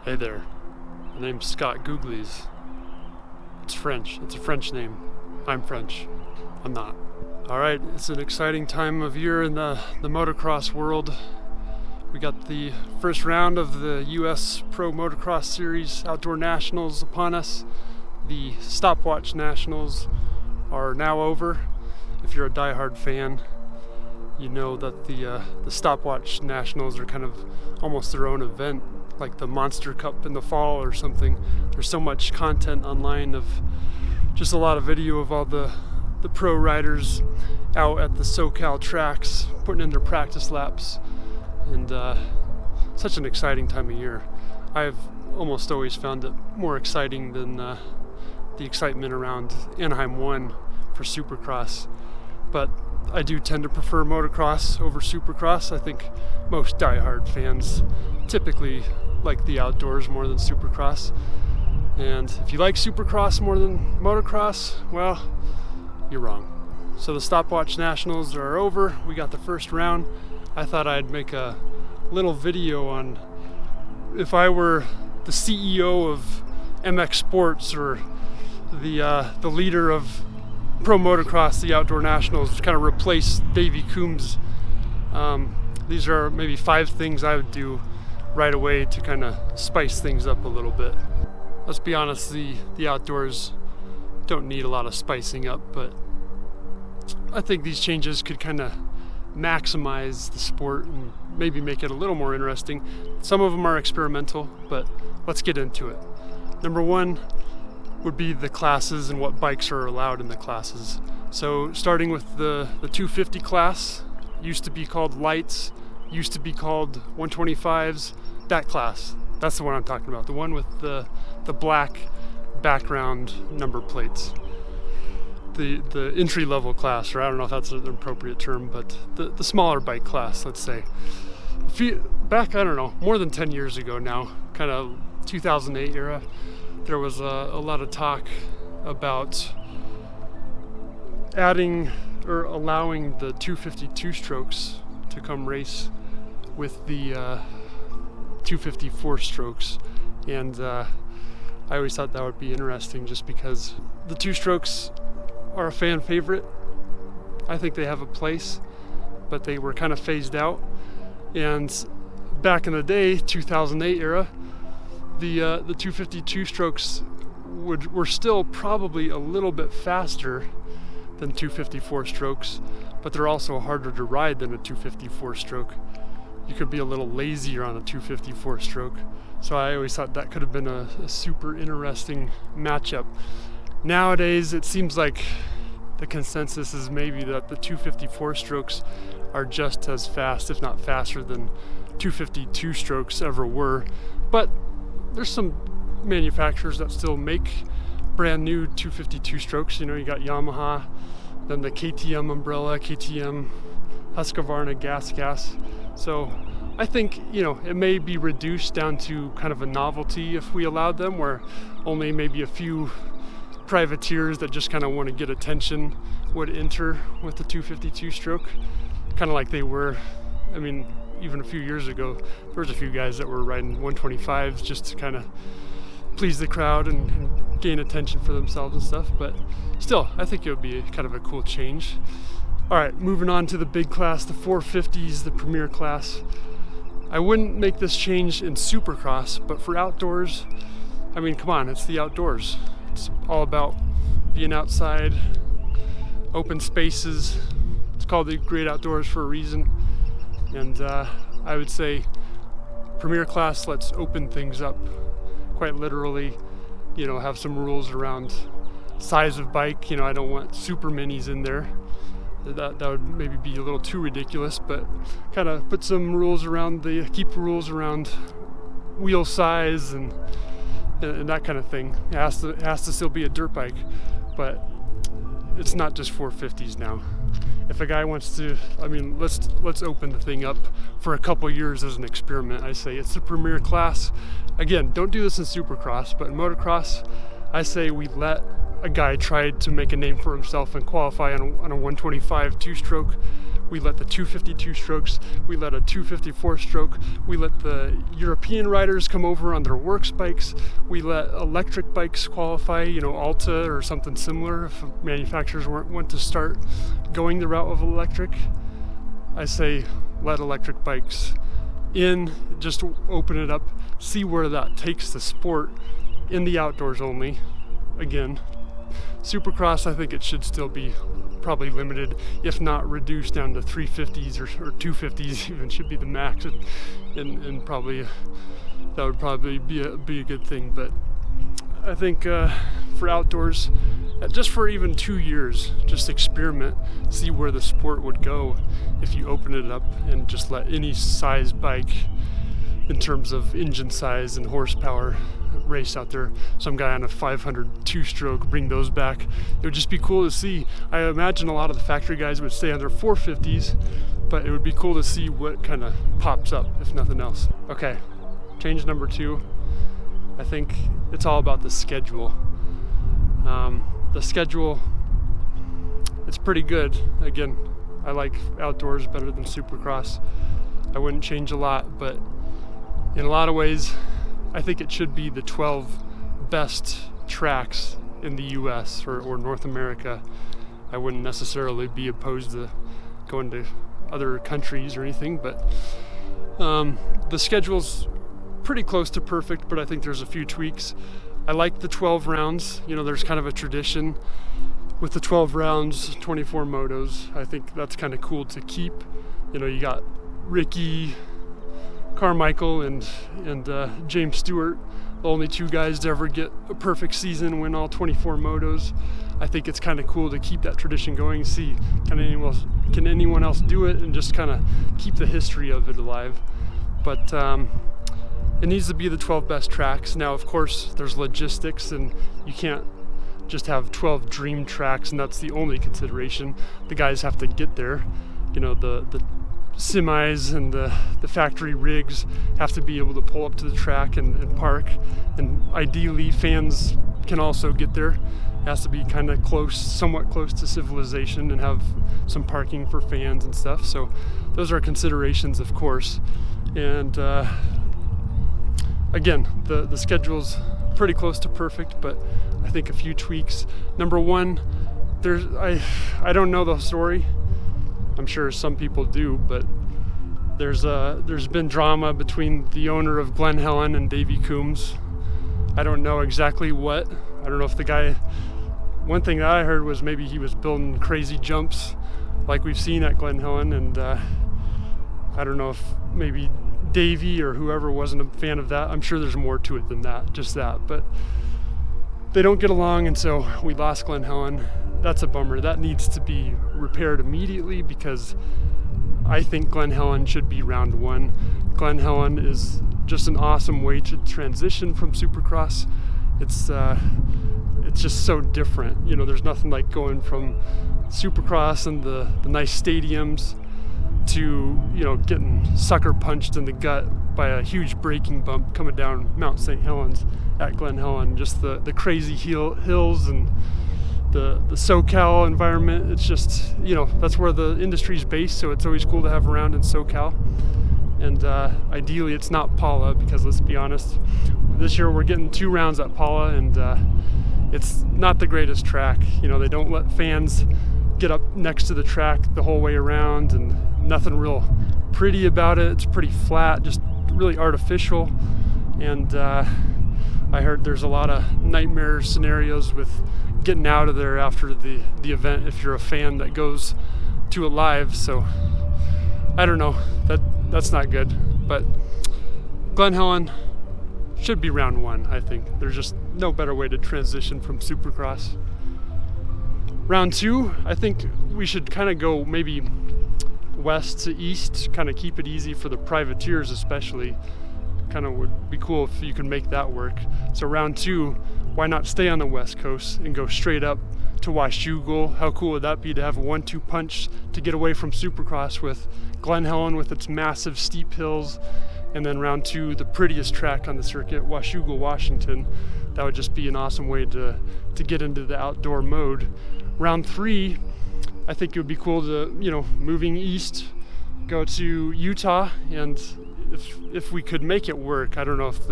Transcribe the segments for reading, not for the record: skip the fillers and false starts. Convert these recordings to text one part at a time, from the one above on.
Hey there, my name's Scott Googlies. It's French, it's a French name. I'm French, I'm not. Alright, it's an exciting time of year in the motocross world. We got the first round of the US Pro Motocross Series Outdoor Nationals upon us. The stopwatch nationals are now over. If you're a diehard fan, you know that the stopwatch nationals are kind of almost their own event, like the Monster Cup in the fall or something. There's so much content online of just a lot of video of all the pro riders out at the SoCal tracks putting in their practice laps, and such an exciting time of year. I've almost always found it more exciting than the excitement around Anaheim 1 for Supercross, but I do tend to prefer motocross over Supercross. I think most diehard fans typically like the outdoors more than Supercross. And if you like Supercross more than motocross, well, you're wrong. So the stopwatch nationals are over. We got the first round. I thought I'd make a little video on if I were the CEO of MX Sports or the leader of Pro Motocross, the Outdoor Nationals, to kind of replace Davey Coombs. These are maybe 5 things I would do right away to kind of spice things up a little bit. Let's be honest, the outdoors don't need a lot of spicing up, but I think these changes could kind of maximize the sport and maybe make it a little more interesting. Some of them are experimental, but let's get into it. Number 1 would be the classes and what bikes are allowed in the classes. So starting with the 250 class, used to be called lights, used to be called 125s, that class. That's the one I'm talking about, the one with the black background number plates. The entry level class, or I don't know if that's an appropriate term, but the smaller bike class, let's say. Back, I don't know, more than 10 years ago now, kind of 2008 era, there was a lot of talk about adding or allowing the 252 strokes to come race with the 254 strokes, and I always thought that would be interesting just because the 2 strokes are a fan favorite. I think they have a place, but they were kind of phased out. And back in the day, 2008 era, the 252 strokes were still probably a little bit faster than 254 strokes, but they're also harder to ride than a 254 stroke. You could be a little lazier on a 254 stroke. So I always thought that could have been a super interesting matchup. Nowadays, it seems like the consensus is maybe that the 254 strokes are just as fast, if not faster, than 252 strokes ever were. But there's some manufacturers that still make brand new 252 strokes. You know, you got Yamaha, then the KTM umbrella, KTM Husqvarna Gas. So I think, you know, it may be reduced down to kind of a novelty if we allowed them, where only maybe a few privateers that just kind of want to get attention would enter with the 252 stroke, kind of like they were. I mean, even a few years ago, there was a few guys that were riding 125s just to kind of please the crowd and gain attention for themselves and stuff. But still, I think it would be kind of a cool change. All right, moving on to the big class, the 450s, the premier class. I wouldn't make this change in Supercross, but for outdoors, I mean, come on, it's the outdoors. It's all about being outside, open spaces. It's called the great outdoors for a reason. And I would say premier class, let's open things up quite literally, you know, have some rules around size of bike. You know, I don't want super minis in there. That would maybe be a little too ridiculous, but kind of put some rules around keep rules around wheel size and that kind of thing. It has to still be a dirt bike, but it's not just 450s now. If a guy wants to, I mean, let's open the thing up for a couple years as an experiment. I say it's the premier class. Again, don't do this in Supercross, but in motocross, I say we let a guy try to make a name for himself and qualify on a 125 2-stroke We let the 252 strokes, we let a 254 stroke, we let the European riders come over on their works bikes, we let electric bikes qualify, Alta or something similar if manufacturers want to start going the route of electric. I say let electric bikes in, just open it up, see where that takes the sport in the outdoors only. Again, Supercross, I think it should still be probably limited, if not reduced down to 350s or 250s even should be the max, and probably that would probably be a good thing. But I think for outdoors, just for even 2 years, just experiment, see where the sport would go if you open it up and just let any size bike in terms of engine size and horsepower race out there. Some guy on a 500 two-stroke, bring those back. It would just be cool to see. I imagine a lot of the factory guys would stay on their 450s, but it would be cool to see what kind of pops up, if nothing else. Okay, change number 2. I think it's all about the schedule. The schedule, it's pretty good. Again, I like outdoors better than Supercross. I wouldn't change a lot, but in a lot of ways, I think it should be the 12 best tracks in the US or North America. I wouldn't necessarily be opposed to going to other countries or anything, but the schedule's pretty close to perfect, but I think there's a few tweaks. I like the 12 rounds. There's kind of a tradition with the 12 rounds, 24 motos. I think that's kind of cool to keep. You got Ricky Carmichael and James Stewart, the only 2 guys to ever get a perfect season, win all 24 motos. I think it's kind of cool to keep that tradition going, see can anyone else do it, and just kind of keep the history of it alive. But it needs to be the 12 best tracks. Now, of course, there's logistics, and you can't just have 12 dream tracks, and that's the only consideration. The guys have to get there. The semis and the factory rigs have to be able to pull up to the track and park, and ideally fans can also get there. It has to be kind of somewhat close to civilization, and have some parking for fans and stuff. So those are considerations, of course. And again, the schedule's pretty close to perfect, but I think a few tweaks. Number 1, I don't know the story. I'm sure some people do, but there's been drama between the owner of Glen Helen and Davey Coombs. I don't know exactly what. I don't know if the guy, one thing that I heard was maybe he was building crazy jumps like we've seen at Glen Helen, and I don't know if maybe Davey or whoever wasn't a fan of that. I'm sure there's more to it than that, just that. But they don't get along, and so we lost Glen Helen. That's a bummer. That needs to be repaired immediately, because I think Glen Helen should be round 1. Glen Helen is just an awesome way to transition from Supercross. It's just so different. There's nothing like going from Supercross and the nice stadiums to getting sucker punched in the gut by a huge braking bump coming down Mount St. Helens at Glen Helen. Just the crazy hills and the SoCal environment. It's just, that's where the industry's based, so it's always cool to have around in SoCal. And ideally it's not Paula, because let's be honest, this year we're getting 2 rounds at Paula, and it's not the greatest track. They don't let fans get up next to the track the whole way around, and nothing real pretty about it. It's pretty flat, just really artificial. And I heard there's a lot of nightmare scenarios with getting out of there after the event if you're a fan that goes to it live. So I don't know, that's not good. But Glen Helen should be round 1. I think there's just no better way to transition from Supercross. Round 2, I think we should kind of go maybe west to east, kind of keep it easy for the privateers especially. Kind of would be cool if you can make that work. So round 2, why not stay on the west coast and go straight up to Washougal? How cool would that be to have a 1-2 punch to get away from Supercross with Glen Helen with its massive steep hills, and then round 2, the prettiest track on the circuit, Washougal, Washington. That would just be an awesome way to get into the outdoor mode. Round 3, I think it would be cool to, moving east, go to Utah, and if we could make it work, I don't know if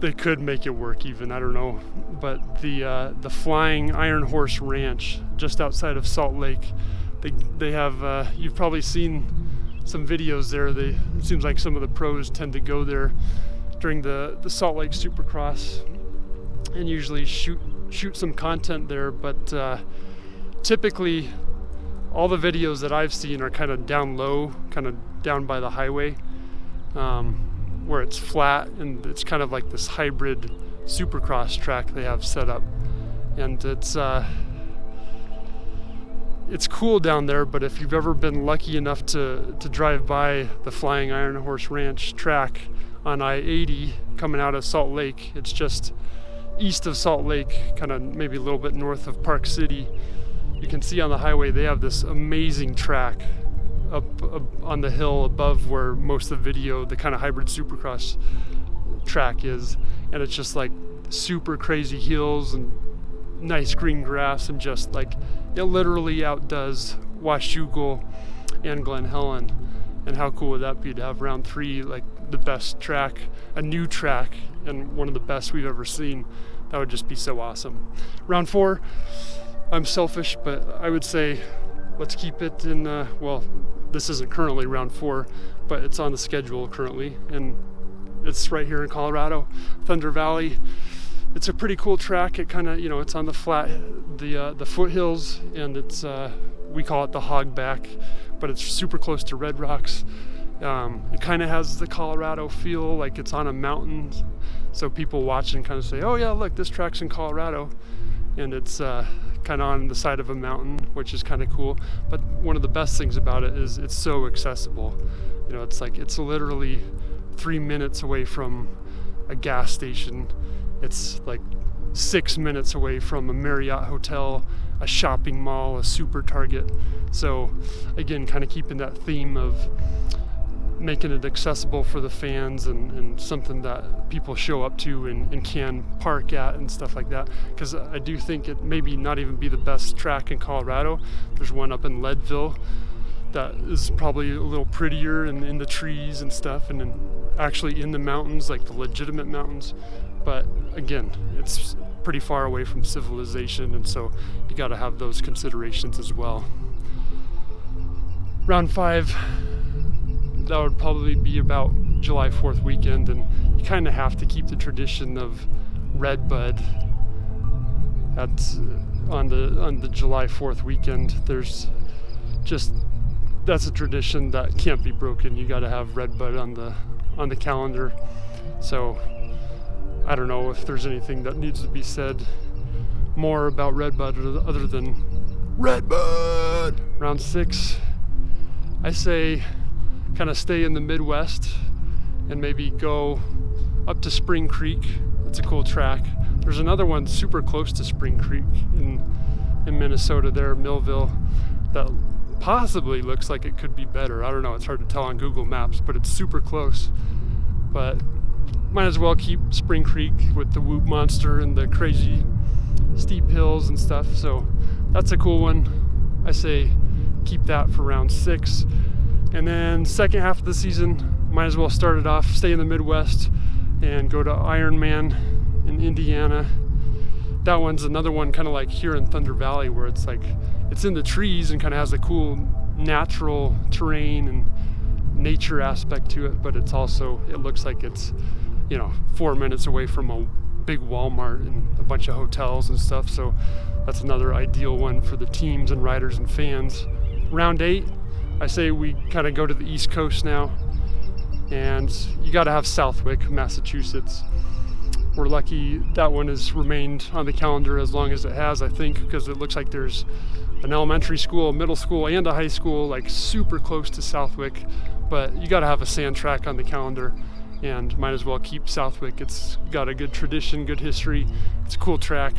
they could make it work even, I don't know, but the Flying Iron Horse Ranch just outside of Salt Lake, they have, you've probably seen some videos there. It seems like some of the pros tend to go there during the Salt Lake Supercross and usually shoot some content there, but typically all the videos that I've seen are kind of down low, kind of down by the highway, where it's flat, and it's kind of like this hybrid Supercross track they have set up, and it's cool down there. But if you've ever been lucky enough to drive by the Flying Iron Horse Ranch track on I-80 coming out of Salt Lake, it's just east of Salt Lake, kind of maybe a little bit north of Park City. You can see on the highway they have this amazing track up on the hill above where most of the video, the kind of hybrid Supercross track is, and it's just like super crazy hills and nice green grass, and just like it literally outdoes Washougal and Glen Helen. And how cool would that be to have round 3, like the best track, a new track, and one of the best we've ever seen? That would just be so awesome. Round 4, I'm selfish, but I would say let's keep it in, this isn't currently round 4, but it's on the schedule currently, and it's right here in Colorado, Thunder Valley. It's a pretty cool track. It kind of, it's on the flat, the foothills, and it's, we call it the Hogback, but it's super close to Red Rocks. It kind of has the Colorado feel, like it's on a mountain, so people watching kind of say, oh yeah, look, this track's in Colorado, and it's kind of on the side of a mountain, which is kind of cool. But one of the best things about it is it's so accessible. It's literally 3 minutes away from a gas station. It's like 6 minutes away from a Marriott hotel, a shopping mall, a super Target. So again, kind of keeping that theme of making it accessible for the fans, and something that people show up to and can park at and stuff like that. Because I do think it maybe not even be the best track in Colorado. There's one up in Leadville that is probably a little prettier and in the trees and stuff, and then actually in the mountains, like the legitimate mountains. But again, it's pretty far away from civilization, and so you got to have those considerations as well. Round 5, that would probably be about July 4th weekend, and you kind of have to keep the tradition of Redbud on the July 4th weekend. That's a tradition that can't be broken. You got to have Redbud on the calendar. So I don't know if there's anything that needs to be said more about Redbud other than Redbud. Round 6, I say kind of stay in the Midwest and maybe go up to Spring Creek. It's a cool track. There's another one super close to Spring Creek in Minnesota there, Millville, that possibly looks like it could be better. I don't know, it's hard to tell on Google Maps, but it's super close. But might as well keep Spring Creek with the Whoop Monster and the crazy steep hills and stuff. So that's a cool one. I say keep that for round 6. And then second half of the season, might as well start it off, stay in the Midwest, and go to Ironman in Indiana. That one's another one kind of like here in Thunder Valley, where it's like it's in the trees and kind of has a cool natural terrain and nature aspect to it, but it's also, it looks like it's 4 minutes away from a big Walmart and a bunch of hotels and stuff. So that's another ideal one for the teams and riders and fans. Round 8, I say we kind of go to the East Coast now, and you got to have Southwick, Massachusetts. We're lucky that one has remained on the calendar as long as it has, I think, because it looks like there's an elementary school, a middle school, and a high school like super close to Southwick. But you got to have a sand track on the calendar, and might as well keep Southwick. It's got a good tradition, good history. It's a cool track.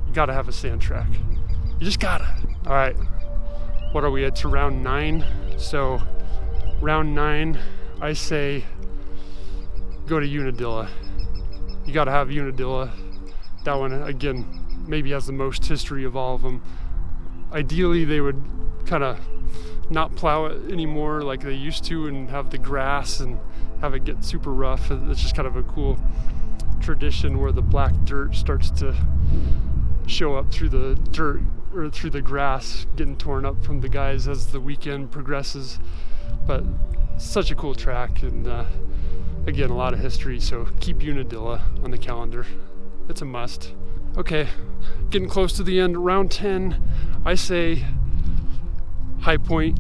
You got to have a sand track. You just gotta. All right. What are we at to round 9? So round 9, I say go to Unadilla. You got to have Unadilla. That one, again, maybe has the most history of all of them. ideally they would kind of not plow it anymore like they used to and have the grass and have it get super rough. It's just kind of a cool tradition where the black dirt starts to show up through the dirt or through the grass getting torn up from the guys as the weekend progresses. But such a cool track, and again, a lot of history, so keep Unadilla on the calendar. It's a must. Okay, getting close to the end, round 10, I say High Point.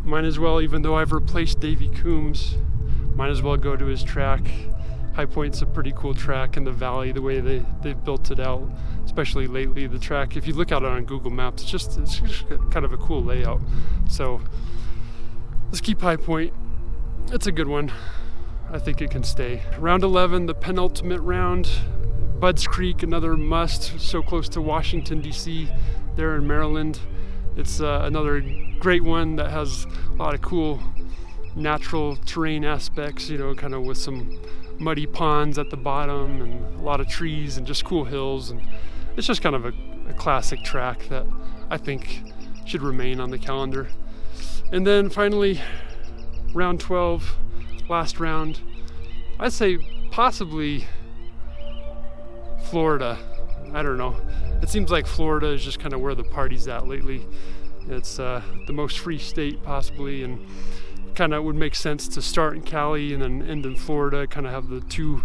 Might as well, even though I've replaced Davey Coombs, might as well go to his track. High Point's a pretty cool track in the valley, the way they've built it out, especially lately. The track, if you look at it on Google Maps, it's just kind of a cool layout. So let's keep High Point. It's a good one. I think it can stay. Round 11, the penultimate round, Budds Creek, another must, so close to Washington, D.C., there in Maryland. It's another great one that has a lot of cool natural terrain aspects, you know, kind of with some muddy ponds at the bottom and a lot of trees and just cool hills. And it's just kind of a classic track that I think should remain on the calendar. And then finally, round 12, last round, I'd say possibly Florida. I don't know. It seems like Florida is just kind of where the party's at lately. It's the most free state possibly, and kind of would make sense to start in Cali and then end in Florida, kind of have the two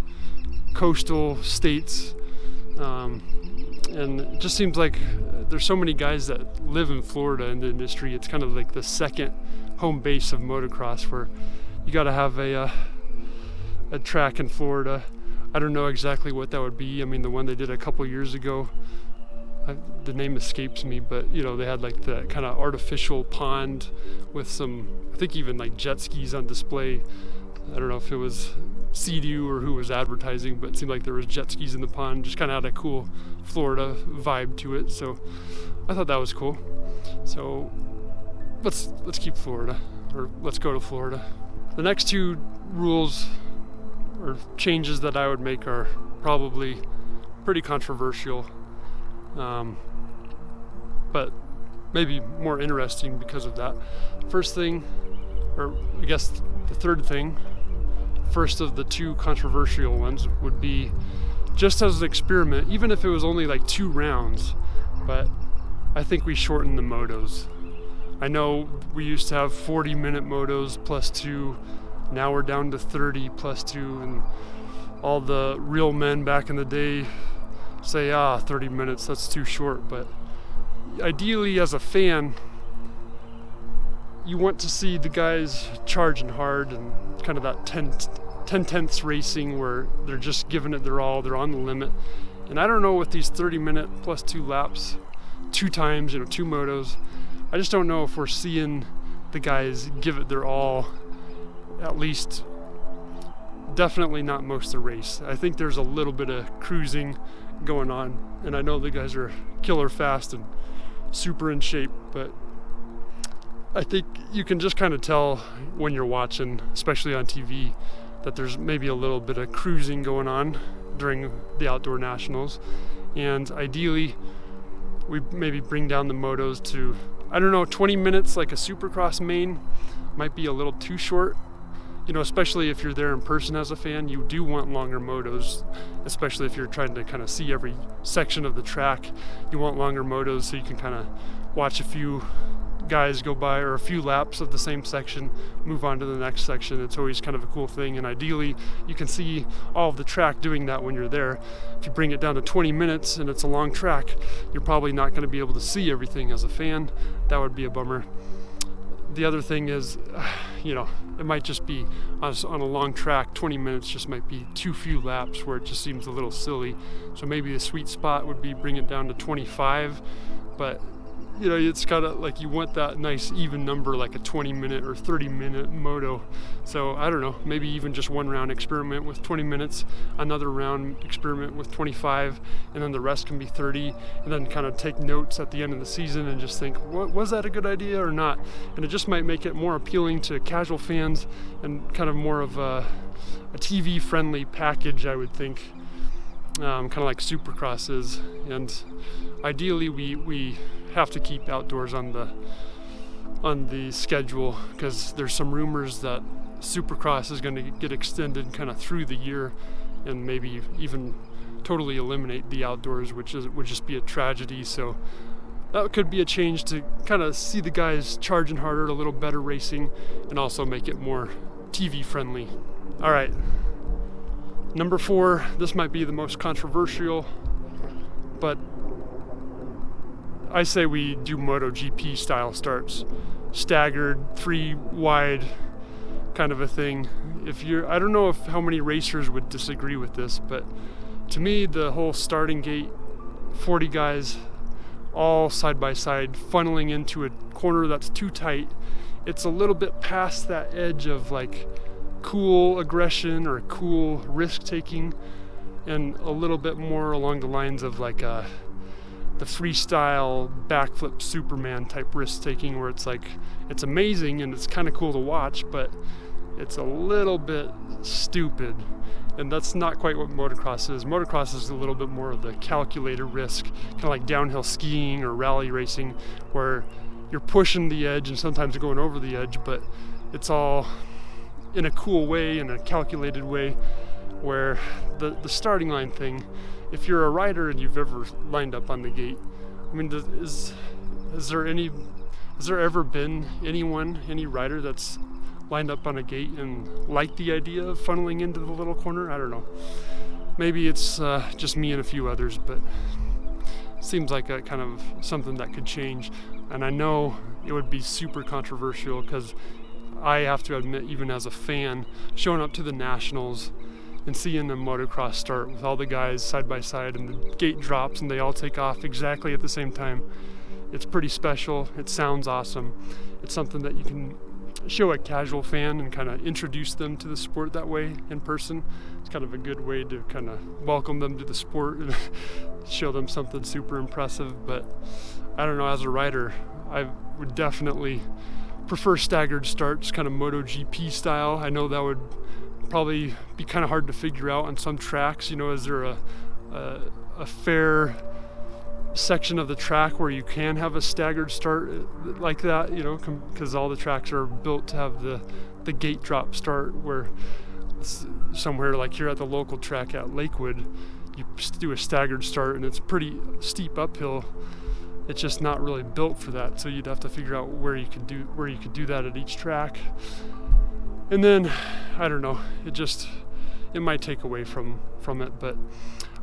coastal states. And it just seems like there's so many guys that live in Florida in the industry. It's kind of like the second home base of motocross, where you got to have a track in Florida. I don't know exactly what that would be. I mean, the one they did a couple years ago, the name escapes me, but you know, they had like the kind of artificial pond with some, I think even like jet skis on display. I don't know if it was Sea-Doo or who was advertising, but it seemed like there was jet skis in the pond. Just kind of had a cool Florida vibe to it. So I thought that was cool. So let's keep Florida, or let's go to Florida. The next two rules or changes that I would make are probably pretty controversial, but maybe more interesting because of that. First thing, or I guess the third thing, first of the two controversial ones would be, just as an experiment, even if it was only like 2 rounds, but I think we shorten the motos. I know we used to have 40-minute motos plus 2. Now we're down to 30 plus 2, and all the real men back in the day say, 30 minutes, that's too short. But ideally, as a fan, you want to see the guys charging hard and kind of that 10/10 racing where they're just giving it their all, they're on the limit. And I don't know, with these 30-minute plus 2 laps, 2 times, 2 motos, I just don't know if we're seeing the guys give it their all. At least, definitely not most of the race. I think there's a little bit of cruising going on, and I know the guys are killer fast and super in shape, but I think you can just kind of tell when you're watching, especially on TV, that there's maybe a little bit of cruising going on during the outdoor nationals. And ideally, we maybe bring down the motos to, 20 minutes like a Supercross main might be a little too short. Especially if you're there in person as a fan, you do want longer motos, especially if you're trying to kind of see every section of the track. You want longer motos so you can kind of watch a few guys go by, or a few laps of the same section, move on to the next section. It's always kind of a cool thing, and ideally you can see all of the track doing that when you're there. If you bring it down to 20 minutes and it's a long track, you're probably not going to be able to see everything as a fan. That would be a bummer. The other thing is, it might just be on a long track, 20 minutes just might be too few laps where it just seems a little silly. So maybe the sweet spot would be bring it down to 25, but it's gotta, like, you want that nice even number, like a 20-minute or 30-minute moto. So I don't know, maybe even just one round experiment with 20 minutes, another round experiment with 25, and then the rest can be 30, and then kind of take notes at the end of the season and just think, was that a good idea or not? And it just might make it more appealing to casual fans and kind of more of a TV-friendly package, I would think. kind of like Supercross is. And ideally, we have to keep outdoors on the schedule, because there's some rumors that Supercross is going to get extended kind of through the year, and maybe even totally eliminate the outdoors, which would just be a tragedy. So that could be a change to kind of see the guys charging harder, a little better racing, and also make it more TV friendly. All right, number 4, this might be the most controversial, but I say we do MotoGP style starts, staggered, 3 wide kind of a thing. I don't know how many racers would disagree with this, but to me, the whole starting gate, 40 guys all side by side funneling into a corner that's too tight, it's a little bit past that edge of like cool aggression or cool risk taking, and a little bit more along the lines of like the freestyle backflip Superman type risk taking, where it's like it's amazing and it's kind of cool to watch, but it's a little bit stupid. And that's not quite what motocross is. Motocross is a little bit more of the calculated risk, kind of like downhill skiing or rally racing, where you're pushing the edge and sometimes going over the edge, but it's all in a cool way, in a calculated way, where the starting line thing, if you're a rider and you've ever lined up on the gate, I mean, has there ever been any rider that's lined up on a gate and liked the idea of funneling into the little corner? I don't know. Maybe it's just me and a few others, but it seems like a kind of something that could change. And I know it would be super controversial, because I have to admit, even as a fan, showing up to the Nationals and seeing a motocross start with all the guys side by side and the gate drops and they all take off exactly at the same time, it's pretty special. It sounds awesome. It's something that you can show a casual fan and kind of introduce them to the sport that way in person. It's kind of a good way to kind of welcome them to the sport and show them something super impressive. But I don't know, as a rider, I would definitely prefer staggered starts, kind of MotoGP style. I know that would probably be kind of hard to figure out on some tracks. You know, is there a fair section of the track where you can have a staggered start like that, you know, because all the tracks are built to have the gate drop start, where somewhere like here at the local track at Lakewood, you do a staggered start and it's pretty steep uphill. It's just not really built for that, so you'd have to figure out where you could do that at each track. And then I don't know, it might take away from it, but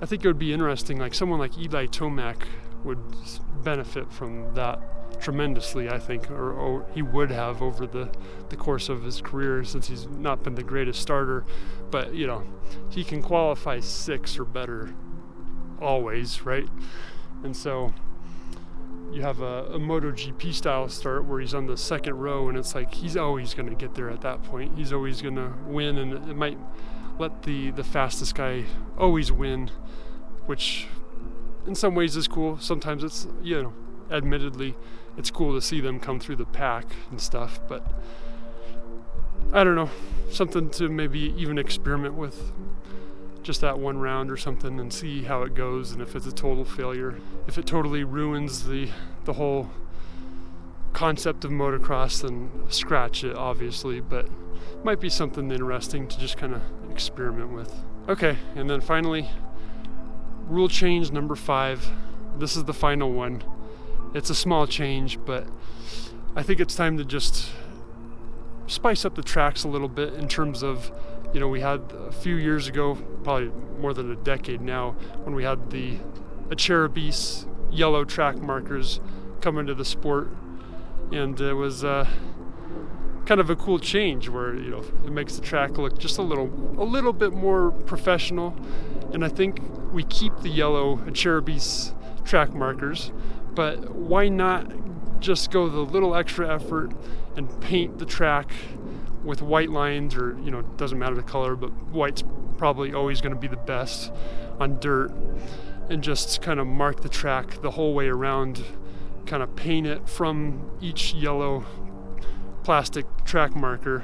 I think it would be interesting. Like someone like Eli Tomac would benefit from that tremendously, I think, or he would have over the course of his career, since he's not been the greatest starter. But you know, he can qualify 6 or better always, right? And so you have a MotoGP style start where he's on the second row, and it's like he's always going to get there at that point. He's always going to win, and it might let the fastest guy always win, which in some ways is cool. Sometimes it's, you know, admittedly, it's cool to see them come through the pack and stuff, but I don't know, something to maybe even experiment with just that one round or something and see how it goes. And if it's a total failure, if it totally ruins the whole concept of motocross, then scratch it, obviously, but it might be something interesting to just kind of experiment with. Okay, and then finally, rule change number 5. This is the final one. It's a small change, but I think it's time to just spice up the tracks a little bit in terms of, you know, we had a few years ago, probably more than a decade now, when we had the Acheribis yellow track markers come into the sport, and it was kind of a cool change where, you know, it makes the track look just a little bit more professional. And I think we keep the yellow Acheribis track markers, but why not just go the little extra effort and paint the track with white lines, or, you know, it doesn't matter the color, but white's probably always going to be the best on dirt, and just kind of mark the track the whole way around, kind of paint it from each yellow plastic track marker,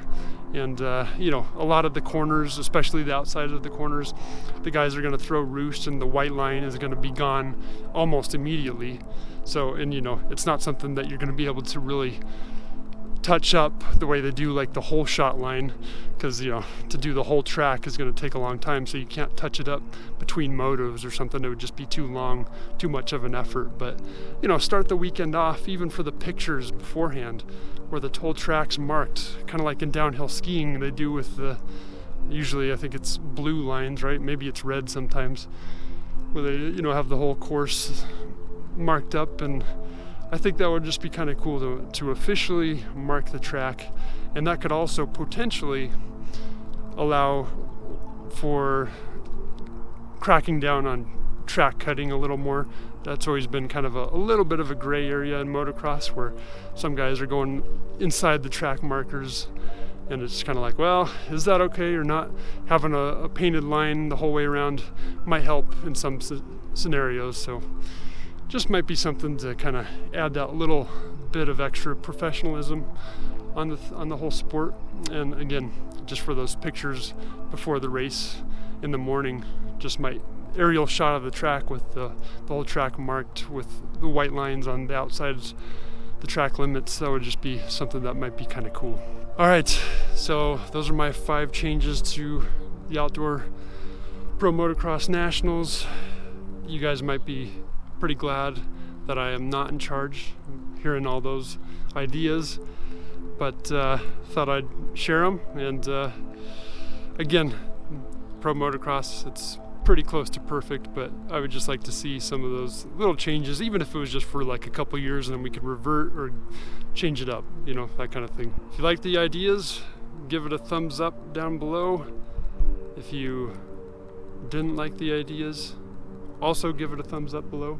And you know, a lot of the corners, especially the outside of the corners, the guys are going to throw roost, and the white line is going to be gone almost immediately. So, and you know, it's not something that you're going to be able to really touch up the way they do like the whole shot line, because you know, to do the whole track is going to take a long time, so you can't touch it up between motos or something. It would just be too long, too much of an effort. But you know, start the weekend off even for the pictures beforehand, where the whole track's marked, kind of like in downhill skiing they do with the, usually I think it's blue lines, right? Maybe it's red sometimes, where they, you know, have the whole course marked up. And I think that would just be kind of cool to officially mark the track. And that could also potentially allow for cracking down on track cutting a little more. That's always been kind of a little bit of a gray area in motocross, where some guys are going inside the track markers, and it's kind of like, well, is that okay or not? Having a painted line the whole way around might help in some scenarios. So just might be something to kind of add that little bit of extra professionalism on the whole sport. And again, just for those pictures before the race in the morning, just might aerial shot of the track with the whole track marked with the white lines on the outsides, the track limits. That would just be something that might be kind of cool. All right, so those are my 5 changes to the Outdoor Pro Motocross Nationals. You guys might be pretty glad that I am not in charge, hearing all those ideas, but thought I'd share them. And again, Pro Motocross, it's pretty close to perfect, but I would just like to see some of those little changes, even if it was just for like a couple years, and then we could revert or change it up, you know, that kind of thing. If you like the ideas, give it a thumbs up down below. If you didn't like the ideas, also give it a thumbs up below.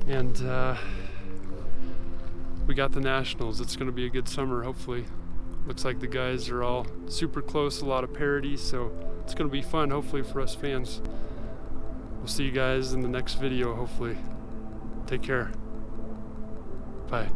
And we got the Nationals. It's going to be a good summer, hopefully. Looks like the guys are all super close, a lot of parity, so it's going to be fun, hopefully, for us fans. We'll see you guys in the next video, hopefully. Take care. Bye.